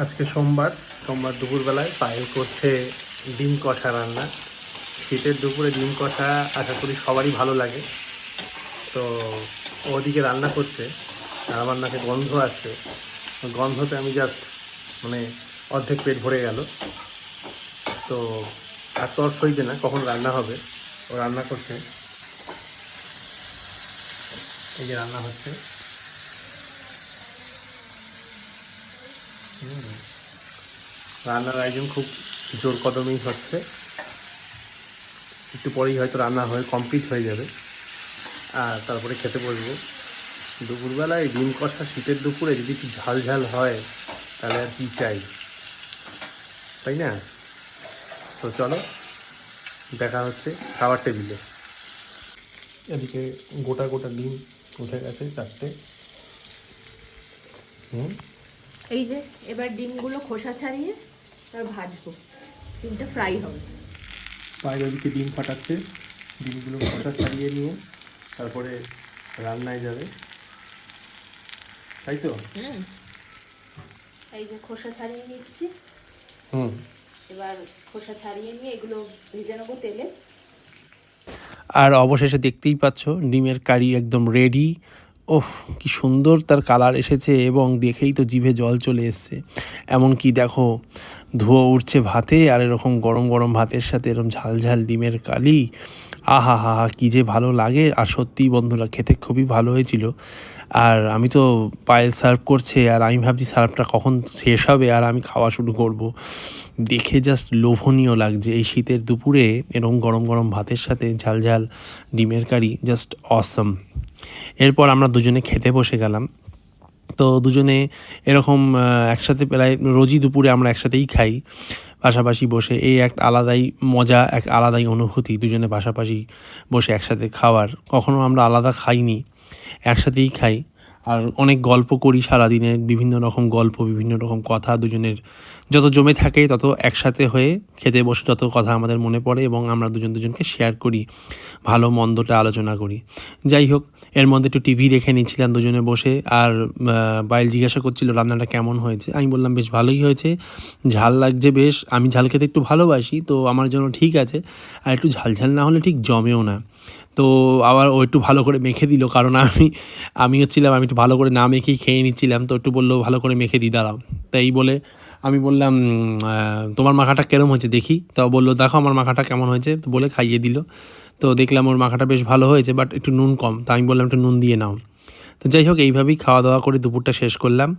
আজকে সোমবার দুপুরবেলায় পায়েল করছে ডিম কষা রান্না। শীতের দুপুরে ডিম কষা আশা করি সবারই ভালো লাগে। তো ওদিকে রান্না করছে আর আমার নাকে গন্ধ আসছে। গন্ধতে আমি জাস্ট মানে অর্ধেক পেট ভরে গেল। তো আর তর সইছে না কখন রান্না হবে। ও রান্না করছে, এই যে রান্না হচ্ছে। রান্নার আয়োজন খুব জোর কদমেই হচ্ছে। একটু পরেই হয়তো রান্না হয়ে কমপ্লিট হয়ে যাবে আর তারপরে খেতে বসবো। দুপুরবেলায় ডিম কষা শীতের দুপুরে যদি একটু ঝাল ঝাল হয় তাহলে আর কি চাই, তাই না? তো চলো দেখা হচ্ছে খাবার টেবিলে। এদিকে গোটা গোটা ডিম উঠে গেছে 4টে। এই যে এবার ডিমগুলো খোসা ছাড়িয়ে তারপর ভাজবো, ডিমটা ফ্রাই হবে। বাইরে ওদিকে ডিম ফাটাচ্ছে, ডিমগুলো খোসা ছাড়িয়ে নিয়ে তারপরে রান্নায় যাবে, তাই তো? এই যে খোসা ছাড়িয়ে নিচ্ছি। এবার খোসা ছাড়িয়ে নিয়ে এগুলো ভেজে নেবো তেলে। আর অবশেষে দেখতেই পাচ্ছ ডিমের কারি একদম রেডি। ওহ, কি সুন্দর তার কালার এসেছে এবং দেখেই তো জিভে জল চলে এসছে। এমনকি দেখো ধোঁয়া উঠছে ভাতে, আর এরকম গরম গরম ভাতের সাথে এরকম ঝাল ঝাল ডিমের কারি, আহা হা হা, কী যে ভালো লাগে। আর সত্যিই বন্ধুরা খেতে খুবই ভালো হয়েছিল। আর আমি তো পায়েল সার্ভ করছে আর আমি ভাবছি সার্ভটা কখন শেষ হবে আর আমি খাওয়া শুরু করব। দেখে জাস্ট লোভনীয় লাগছে এই শীতের দুপুরে এরকম গরম গরম ভাতের সাথে ঝাল ঝাল ডিমের কারি, জাস্ট অসম। এরপর আমরা দুজনে খেতে বসে গেলাম। তো দুজনে এরকম একসাথে প্রায় রোজই দুপুরে আমরা একসাথেই খাই পাশাপাশি বসে। এই এক আলাদাই মজা, এক আলাদাই অনুভূতি দুজনে পাশাপাশি বসে একসাথে খাওয়ার। কখনো আমরা আলাদা খাইনি, একসাথেই খাই। আর অনেক গল্প করি সারাদিনে, বিভিন্ন রকম গল্প, বিভিন্ন রকম কথা দুজনের যত জমে থাকে তত একসাথে হয়ে খেতে বসে তত কথা আমাদের মনে পড়ে এবং আমরা দুজনকে শেয়ার করি, ভালো মন্দটা আলোচনা করি। যাই হোক, এর মধ্যে একটু টিভি দেখে নিচ্ছিলাম দুজনে বসে। আর পায়েল জিজ্ঞাসা করছিল রান্নাটা কেমন হয়েছে। আমি বললাম বেশ ভালোই হয়েছে, ঝাল লাগছে বেশ। আমি ঝাল খেতে একটু ভালোবাসি, তো আমার জন্য ঠিক আছে। আর একটু ঝাল ঝাল না হলে ঠিক জমেও না। তো আবার ও একটু ভালো করে মেখে দিল, কারণ আমি হচ্ছিলাম আমি একটু ভালো করে না মেখেই খেয়ে নিচ্ছিলাম। তো একটু বললো ভালো করে মেখে দিই, দাঁড়াও। তাই বলে আমি বললাম তোমার মাখাটা কেরম হয়েছে দেখি। তো বললো দেখো আমার মাখাটা কেমন হয়েছে, তো বলে খাইয়ে দিল। তো দেখলাম ওর মাখাটা বেশ ভালো হয়েছে, বাট একটু নুন কম। তো আমি বললাম একটু নুন দিয়ে নাও। তো যাই হোক, এইভাবেই খাওয়া দাওয়া করে দুপুরটা শেষ করলাম।